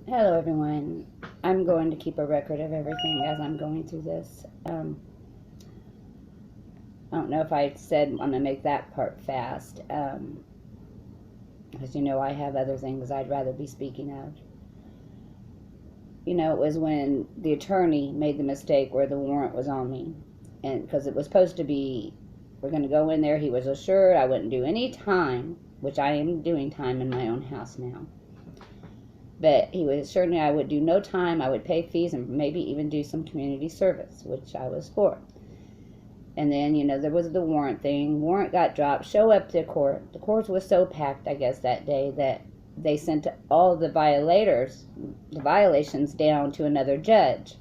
Hello, everyone. I'm going to keep a record of everything as I'm going through this. I don't know if I said I'm going to make that part fast, because I have other things I'd rather be speaking of. It was when the attorney made the mistake where the warrant was on me, and because it was supposed to be, we're going to go in there. He was assured I wouldn't do any time, which I am doing time in my own house now. But he was assured me I would do no time, I would pay fees, and maybe even do some community service, which I was for. And then, there was the warrant thing. Warrant got dropped, show up to court. The court was so packed, I guess, that day that they sent all the violations down to another judge.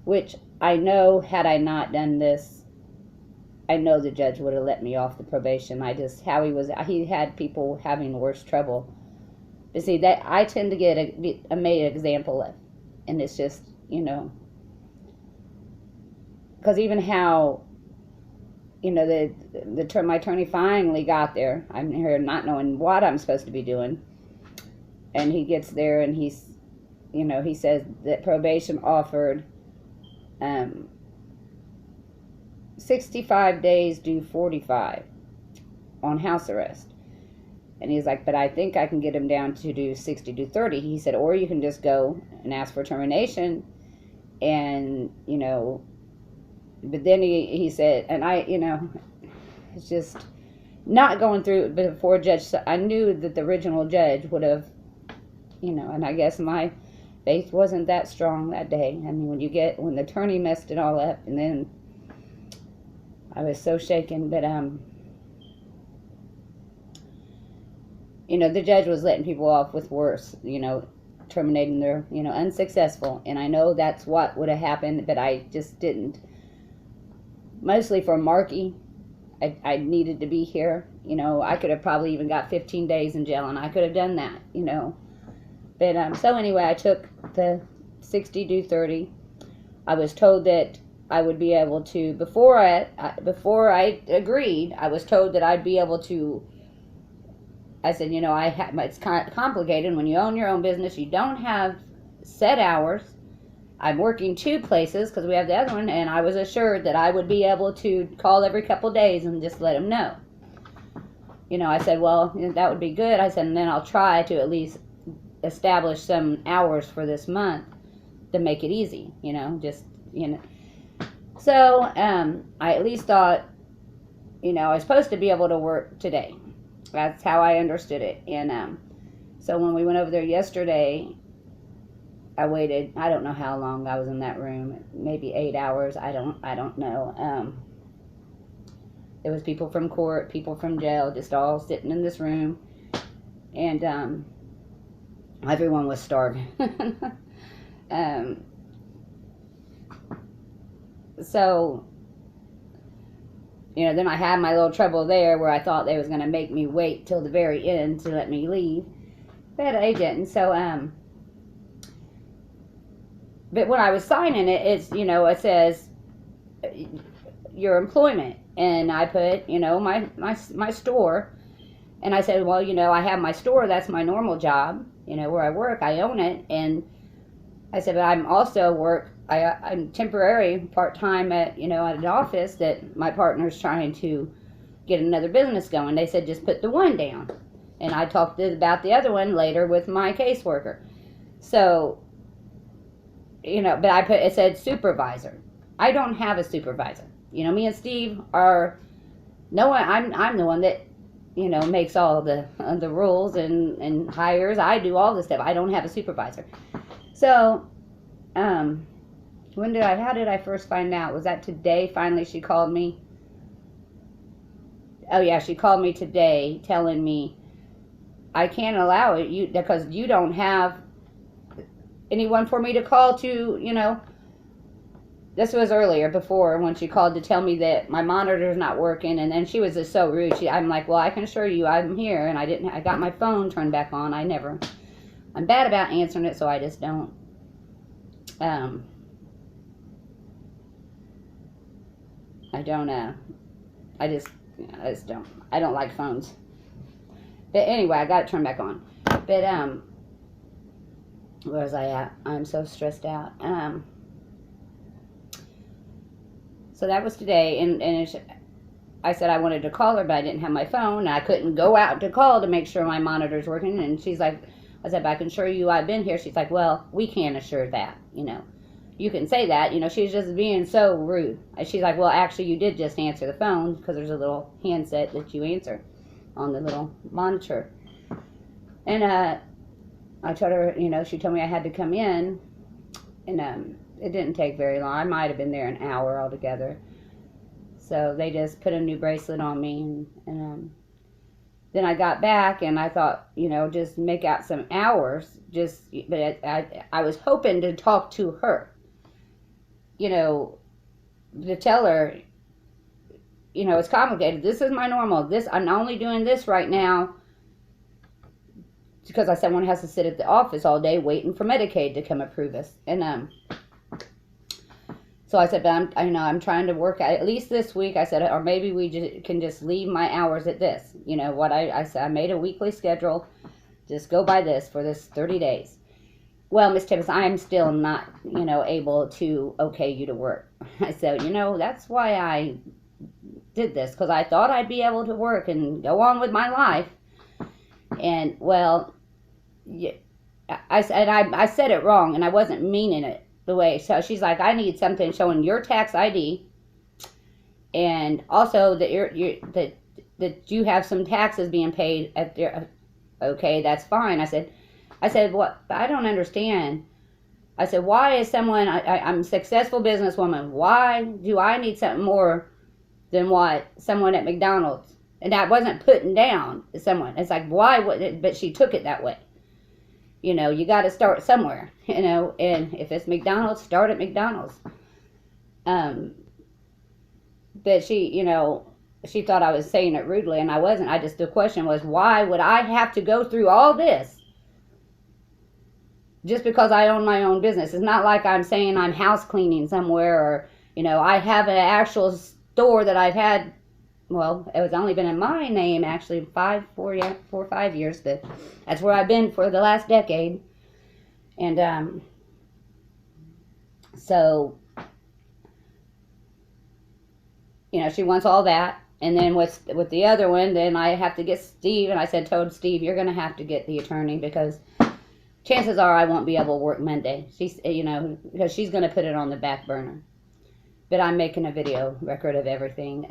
Which I know, had I not done this, I know the judge would have let me off the probation. He had people having worse trouble. But see, that I tend to get a made example of. And it's just, because even how, my attorney finally got there. I'm here not knowing what I'm supposed to be doing. And he gets there and he says that probation offered 65 days due 45 on house arrest. And he's like, but I think I can get him down to do 60 to 30. He said, or you can just go and ask for termination. And, but then he said, and it's just not going through it before a judge. I knew that the original judge would have, and I guess my faith wasn't that strong that day. I mean, when the attorney messed it all up, and then I was so shaken, but, the judge was letting people off with worse, terminating their, unsuccessful. And I know that's what would have happened, but I just didn't. Mostly for Marky, I needed to be here. I could have probably even got 15 days in jail, and I could have done that, But, so anyway, I took the 60 to 30. I was told that I would be able to, before I agreed, I was told that I'd be able to. I said, it's kind of complicated. When you own your own business, you don't have set hours. I'm working 2 places because we have the other one, and I was assured that I would be able to call every couple days and just let them know. I said, well, that would be good. I said, and then I'll try to at least establish some hours for this month to make it easy, So, I at least thought, I was supposed to be able to work today. That's how I understood it. And so when we went over there yesterday, I waited. I don't know how long I was in that room. Maybe 8 hours. I don't know. There was people from court, people from jail, just all sitting in this room, and everyone was starving. So. Then I had my little trouble there where I thought they was going to make me wait till the very end to let me leave. But I didn't. So, but when I was signing it, it says your employment. And I put, my store. And I said, well, I have my store. That's my normal job, where I work. I own it. And I said, but I'm also I'm temporary part-time at an office that my partner's trying to get another business going. They said, just put the one down. And I talked about the other one later with my caseworker. So, but it said supervisor. I don't have a supervisor. Me and Steve are, I'm the one that, makes all the rules and hires. I do all this stuff. I don't have a supervisor. So, how did I first find out? Was that today? Finally, she called me. Oh yeah, she called me today telling me I can't allow it because you don't have anyone for me to call to, this was earlier before when she called to tell me that my monitor's not working, and then she was just so rude. I'm like, well, I can assure you I'm here, and I got my phone turned back on. I'm bad about answering it, so I just don't. I don't, I just don't. I don't like phones. But anyway, I got it turned back on. But, Where was I at? I'm so stressed out. So that was today, and I said I wanted to call her, but I didn't have my phone, and I couldn't go out to call to make sure my monitor's working. And she's like, I said, but I can assure you I've been here. She's like, well, we can't assure that, you know. You can say that, you know. She's just being so rude. She's like, well, actually, you did just answer the phone, because there's a little handset that you answer on the little monitor. And I told her, you know, she told me I had to come in, and it didn't take very long. I might have been there an hour altogether. So they just put a new bracelet on me, and then I got back, and I thought, you know, just make out some hours, but I was hoping to talk to her, you know, to tell her, you know, it's complicated. This is my normal. I'm only doing this right now because someone has to sit at the office all day waiting for Medicaid to come approve us. And so I said, but I'm trying to work at least this week. I said, or maybe we can just leave my hours at this. You know what I said, I made a weekly schedule. Just go by this for this 30 days. Well, Miss Tibbs, I'm still not, you know, able to okay you to work. I said, you know, that's why I did this, because I thought I'd be able to work and go on with my life. And, well, yeah, I said it wrong, and I wasn't meaning it the way. So she's like, I need something showing your tax ID, and also that that you have some taxes being paid at their. Okay, that's fine. I said, what? I don't understand. I said, why is someone? I'm a successful businesswoman. Why do I need something more than what someone at McDonald's? And I wasn't putting down someone. It's like, why would it? But she took it that way. You know, you got to start somewhere, you know, and if it's McDonald's, start at McDonald's. But she, you know, she thought I was saying it rudely, and I wasn't. The question was, why would I have to go through all this just because I own my own business? It's not like I'm saying I'm house cleaning somewhere, or, you know, I have an actual store that I've had. Well, it was only been in my name, actually, 4 or 5 years, but that's where I've been for the last decade. And so, you know, she wants all that. And then with the other one, then I have to get Steve, and I told Steve, you're going to have to get the attorney, because chances are I won't be able to work Monday. She's, you know, because she's going to put it on the back burner. But I'm making a video record of everything.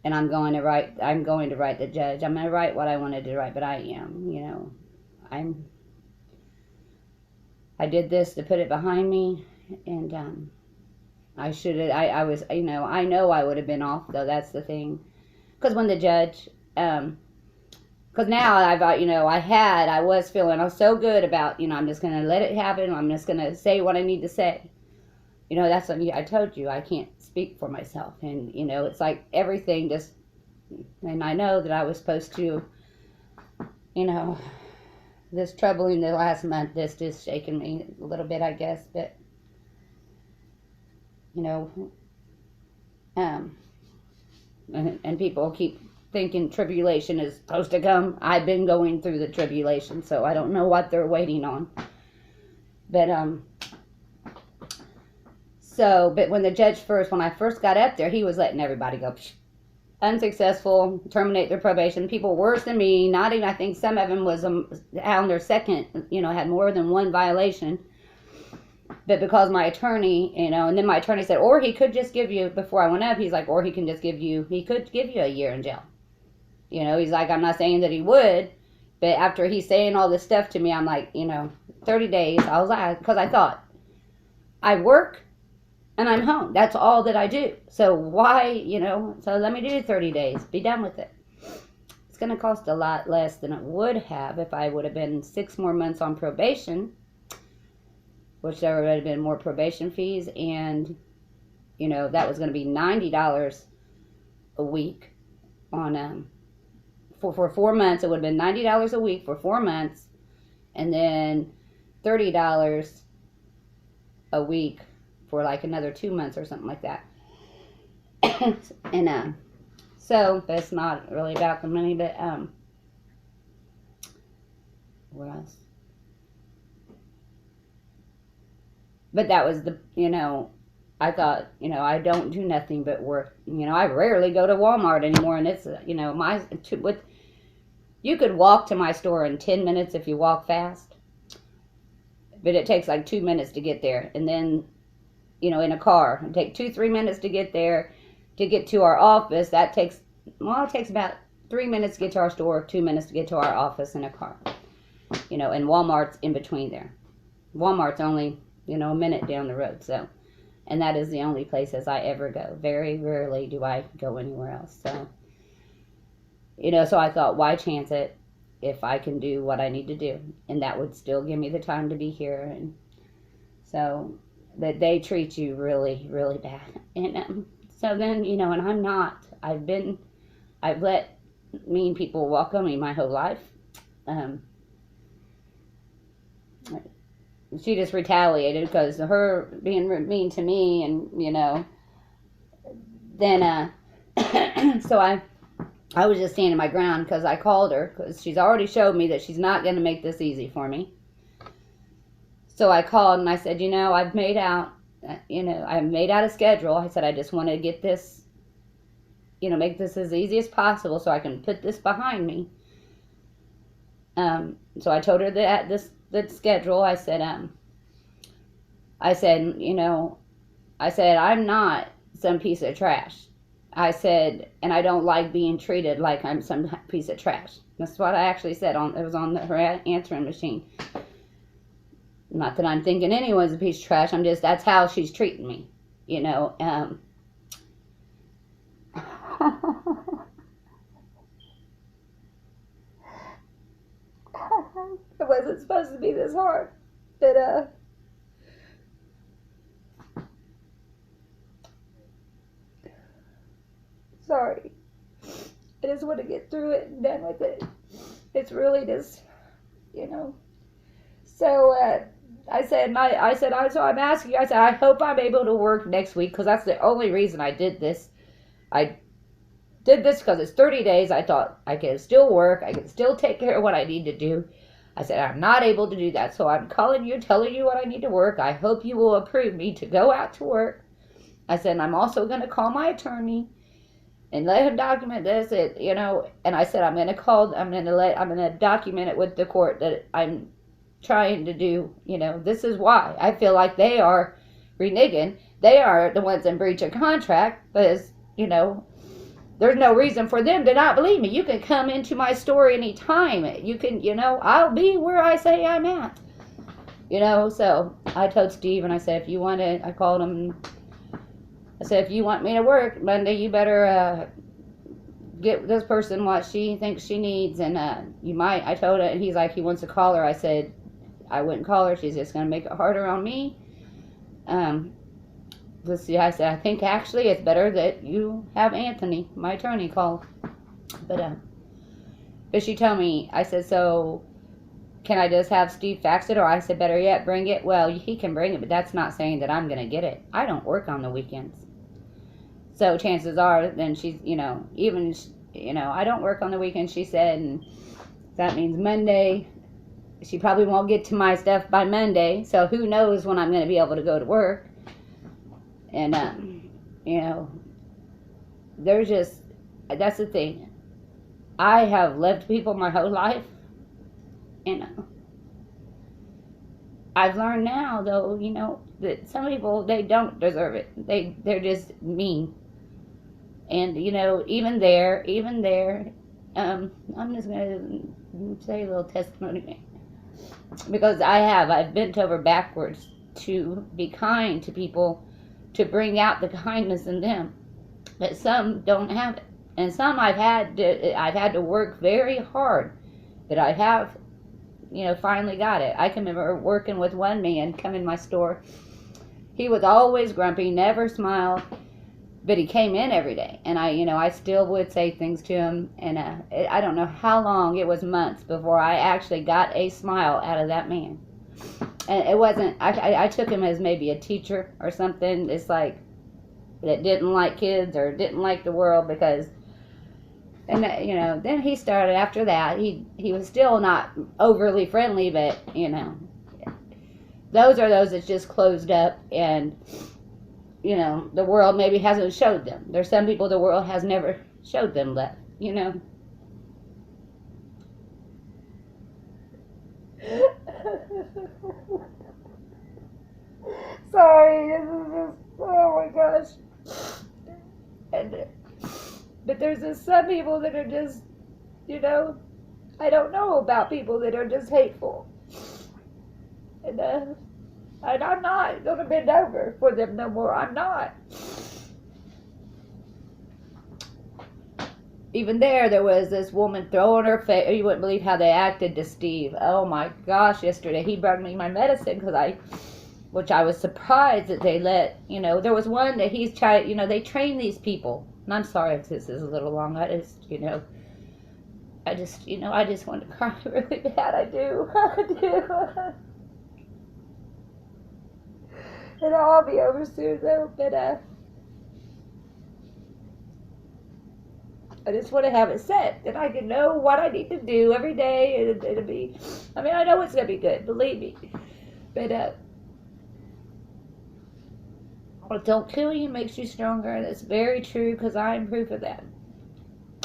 And I'm going to write the judge. I'm going to write what I wanted to write, but I am, you know, I did this to put it behind me, and I was, you know, I know I would have been off, though. That's the thing. Because when the judge, because now I was feeling so good about, you know, I'm just going to let it happen. I'm just going to say what I need to say. You know, that's what I told you, I can't speak for myself. And, you know, it's like everything just, and I know that I was supposed to, you know, this troubling the last month, this just shaking me a little bit, I guess. But, you know, and people keep thinking tribulation is supposed to come. I've been going through the tribulation, so I don't know what they're waiting on. But, but when the judge when I first got up there, he was letting everybody go. Unsuccessful, terminate their probation. People worse than me, not even, I think some of them was on their second, you know, had more than one violation. But because my attorney, you know, and then my attorney said, or he could just give you, before I went up, he's like, or he could give you a year in jail. You know, he's like, I'm not saying that he would, but after he's saying all this stuff to me, I'm like, you know, 30 days, I was like, because I thought, I work, and I'm home. That's all that I do. So why, you know, so let me do 30 days. Be done with it. It's going to cost a lot less than it would have if I would have been 6 more months on probation, which there would have been more probation fees. And, you know, that was going to be $90 a week on, for 4 months. It would have been $90 a week for 4 months. And then $30 a week for like another 2 months or something like that. And so that's not really about the money, but what else? But that was the, I thought, I don't do nothing but work. I rarely go to Walmart anymore, and it's, you could walk to my store in 10 minutes if you walk fast, but it takes like 2 minutes to get there. And then, in a car, it takes 2-3 minutes to get there. To get to our office, it takes about 3 minutes to get to our store, 2 minutes to get to our office in a car. And Walmart's in between there. Walmart's only, a minute down the road. So, and that is the only places I ever go. Very rarely do I go anywhere else. So, so I thought, why chance it if I can do what I need to do? And that would still give me the time to be here. And so, that they treat you really, really bad. And so then, and I'm not. I've let mean people walk on me my whole life. She just retaliated because of her being mean to me, and then so I was just standing my ground because I called her because she's already showed me that she's not going to make this easy for me. So I called and I said, I've made out, I made out a schedule. I said I just want to get this, make this as easy as possible so I can put this behind me. So I told her that the schedule. I said, I'm not some piece of trash. I said, and I don't like being treated like I'm some piece of trash. That's what I actually said. It was on her answering machine. Not that I'm thinking anyone's a piece of trash. That's how she's treating me. It wasn't supposed to be this hard. But, sorry. I just want to get through it and done with it. It's really just, So, I said, so I'm asking you, I said, I hope I'm able to work next week, because that's the only reason I did this. I did this because it's 30 days. I thought I could still work. I could still take care of what I need to do. I said, I'm not able to do that. So I'm calling you, telling you what I need to work. I hope you will approve me to go out to work. I said, I'm also going to call my attorney and let him document this, and I said, I'm going to document it with the court that I'm trying to do, this is why I feel like they are reneging. They are the ones in breach of contract, because, there's no reason for them to not believe me. You can come into my store anytime. You can, I'll be where I say I'm at. So I told Steve, and I said, I called him. I said, if you want me to work Monday, you better get this person what she thinks she needs. And I told her, and he's like, he wants to call her. I said, I wouldn't call her. She's just going to make it harder on me. Let's see, I said, I think actually it's better that you have Anthony, my attorney, call. But she told me, I said, so can I just have Steve fax it? Or I said, better yet, bring it. Well, he can bring it, but that's not saying that I'm going to get it. I don't work on the weekends. So chances are, then she's, I don't work on the weekends, she said, and that means Monday. She probably won't get to my stuff by Monday, so who knows when I'm going to be able to go to work. And, that's the thing. I have loved people my whole life, I've learned now, though, that some people, they don't deserve it. They're just mean. And, even there, I'm just going to say a little testimony. Because I've bent over backwards to be kind to people, to bring out the kindness in them. But some don't have it. And some I've had to work very hard. But I have, finally got it. I can remember working with one man come in my store. He was always grumpy, never smiled. But he came in every day, and I still would say things to him, and I don't know how long, it was months before I actually got a smile out of that man. And it wasn't, I took him as maybe a teacher or something. It's like, that didn't like kids or didn't like the world, because And you know, then he started after that. He was still not overly friendly, but you know, those are those that's just closed up, and you know, the world maybe hasn't showed them. There's some people the world has never showed them left. You know. Sorry, this is just, oh my gosh. And but there's just some people that are just, you know, I don't know about people that are just hateful. And I'm not going to bend over for them no more. I'm not. Even there was this woman throwing her face. You wouldn't believe how they acted to Steve. Oh my gosh, yesterday he brought me my medicine which I was surprised that they let, you know, there was one that he's trying, you know, they train these people. And I'm sorry if this is a little long. I just, you know, I just want to cry really bad. I do. I do. It'll all be over soon though, but I just want to have it set that I can know what I need to do every day, and it'll be, I mean, I know it's going to be good, believe me, but what don't kill you makes you stronger, and it's very true, because I'm proof of that.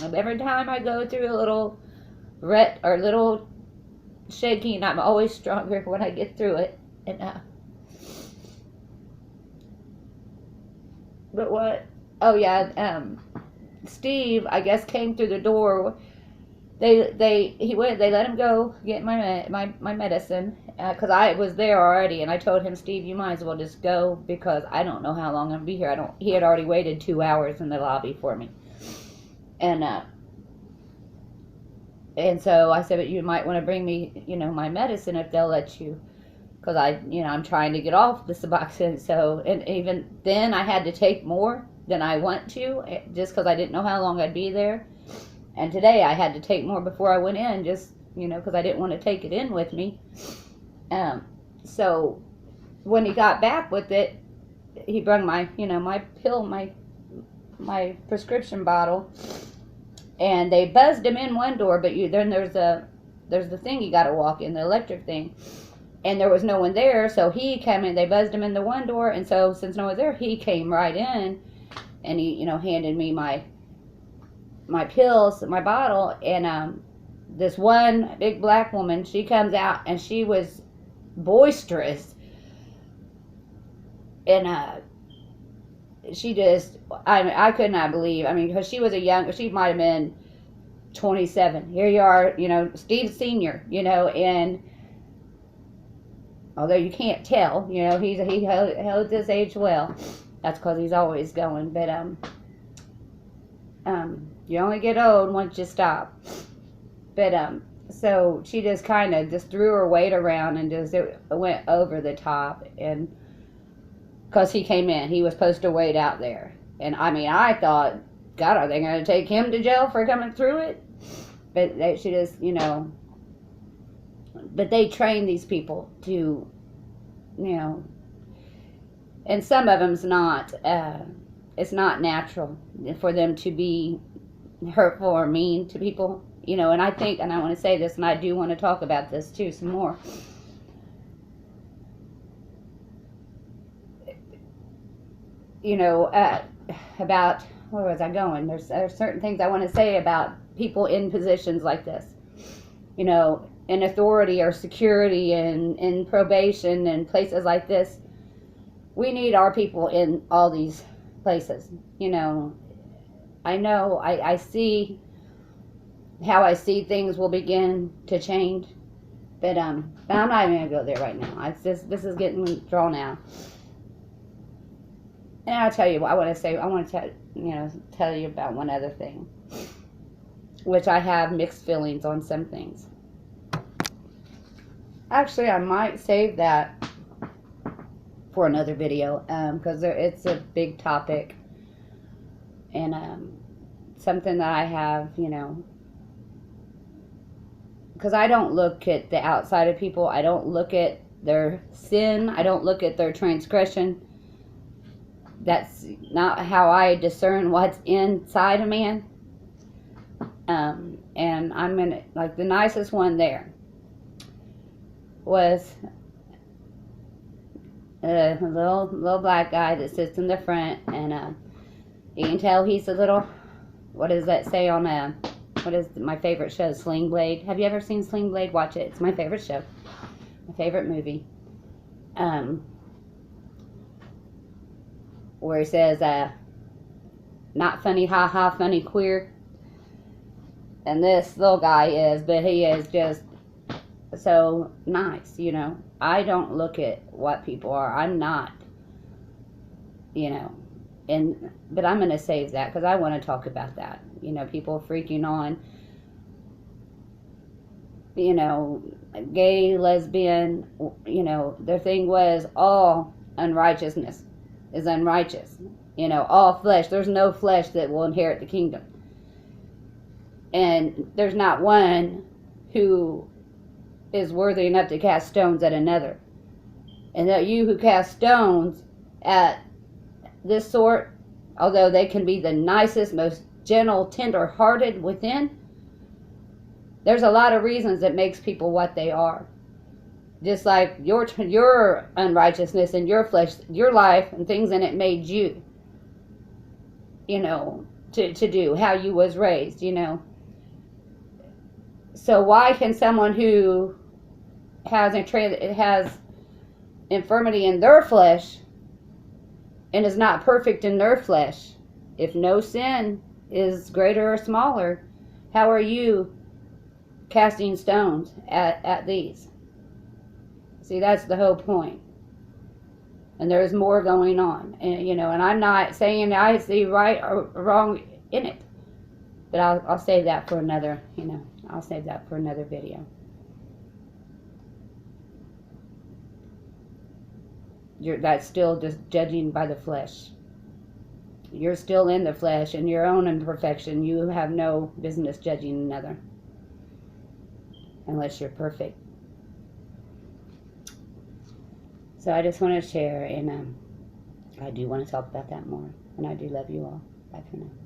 And every time I go through a little little shaking, I'm always stronger when I get through it, and but what, oh yeah, Steve, I guess, came through the door. They let him go get my medicine, because I was there already, and I told him, Steve, you might as well just go, because I don't know how long I'm gonna be here. He had already waited 2 hours in the lobby for me, and so I said, but you might want to bring me, you know, my medicine if they'll let you, because I'm trying to get off the Suboxone. So, and even then I had to take more than I want to, just because I didn't know how long I'd be there. And today I had to take more before I went in, just, you know, because I didn't want to take it in with me. So when he got back with it, he brought my, you know, my pill, my prescription bottle, and they buzzed him in one door, but then there's the thing you got to walk in, the electric thing. And there was no one there, so he came in. They buzzed him in the one door, and so since no one was there, he came right in, and he, you know, handed me my pills, my bottle, and this one big black woman, she comes out, and she was boisterous, and she just, I could not believe, I mean, because she might have been 27. Here you are, you know, Steve's senior, you know, and although you can't tell, you know, he held his age well. That's because he's always going. But you only get old once you stop. But so she just kind of just threw her weight around and just it went over the top. And because he came in, he was supposed to wait out there. And I mean, I thought, God, are they going to take him to jail for coming through it? But she just, you know. But they train these people to, you know, and some of them's not, it's not natural for them to be hurtful or mean to people, you know, and I think, and I want to say this, and I do want to talk about this too some more. You know, about, where was I going? There's certain things I want to say about people in positions like this, you know, in authority or security and in probation and places like this. We need our people in all these places. You know I see how I see things will begin to change, but I'm not even gonna go there right now. This is getting drawn out. And I'll tell you what I want to tell you about one other thing, which I have mixed feelings on some things. Actually, I might save that for another video, because it's a big topic, and something that I have, you know, because I don't look at the outside of people. I don't look at their sin. I don't look at their transgression. That's not how I discern what's inside a man. And I'm gonna, like, the nicest one there was a little black guy that sits in the front, and you can tell he's a little, what does that say on what is my favorite show, Sling Blade? Have you ever seen Sling Blade? Watch it. It's my favorite show, my favorite movie. Where he says, not funny, ha ha, funny, queer. And this little guy is, but he is just so nice, you know. I don't look at what people are. I'm not, you know. But I'm going to save that because I want to talk about that. You know, people freaking on, you know, gay, lesbian, you know, their thing was all unrighteousness is unrighteous. You know, all flesh. There's no flesh that will inherit the kingdom. And there's not one who is worthy enough to cast stones at another. And that you who cast stones at this sort, although they can be the nicest, most gentle, tender-hearted within, there's a lot of reasons that makes people what they are. Just like your unrighteousness and your flesh, your life and things in it made you, you know, to do, how you was raised, you know. So why can someone who has infirmity in their flesh and is not perfect in their flesh, if no sin is greater or smaller, how are you casting stones at these? See, that's the whole point. And there's more going on, and you know. And I'm not saying I see right or wrong in it, but I'll save that for another. You know, I'll save that for another video. That's still just judging by the flesh. You're still in the flesh and your own imperfection. You have no business judging another unless you're perfect. So I just want to share, and I do want to talk about that more. And I do love you all. Bye for now.